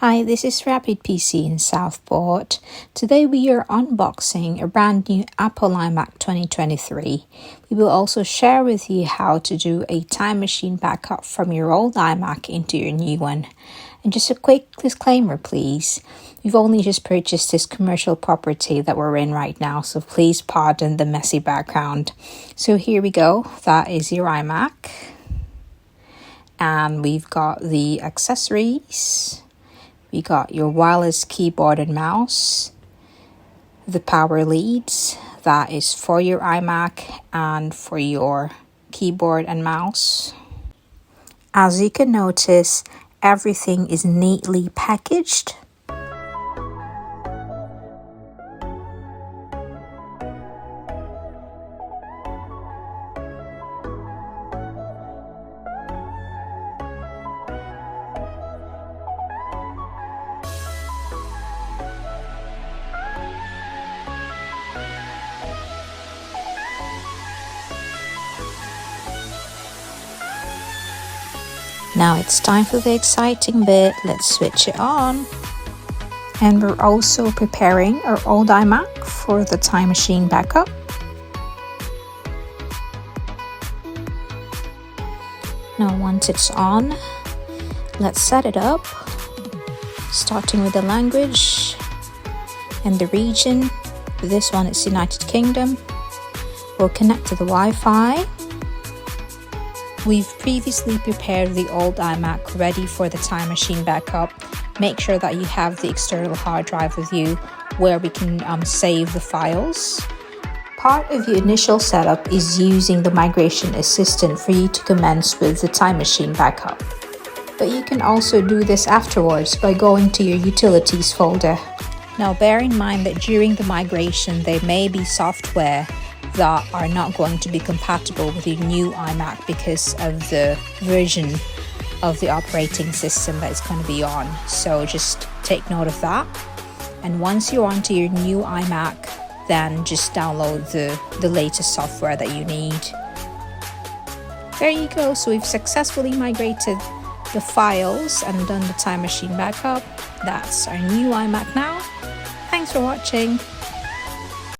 Hi, this is Rapid PC in Southport. Today we are unboxing a brand new Apple iMac 2023. We will also share with you how to do a time machine backup from your old iMac into your new one. And just a quick disclaimer, please. We've only just purchased this commercial property that we're in right now, so please pardon the messy background. So here we go. That is your iMac. And we've got the accessories. We got your wireless keyboard and mouse, the power leads, that is for your iMac and for your keyboard and mouse. As you can notice, everything is neatly packaged. Now it's time for the exciting bit. Let's switch it on. And we're also preparing our old iMac for the time machine backup. Now once it's on, let's set it up. Starting with the language and the region. This one is United Kingdom. We'll connect to the Wi-Fi. We've previously prepared the old iMac ready for the time machine backup. Make sure that you have the external hard drive with you where we can save the files. Part of your initial setup is using the migration assistant for you to commence with the time machine backup. But you can also do this afterwards by going to your utilities folder. Now bear in mind that during the migration there may be software that are not going to be compatible with your new iMac because of the version of the operating system that it's going to be on. So just take note of that. And once you're onto your new iMac, then just download the latest software that you need. There you go. So we've successfully migrated the files and done the time machine backup. That's our new iMac now. Thanks for watching.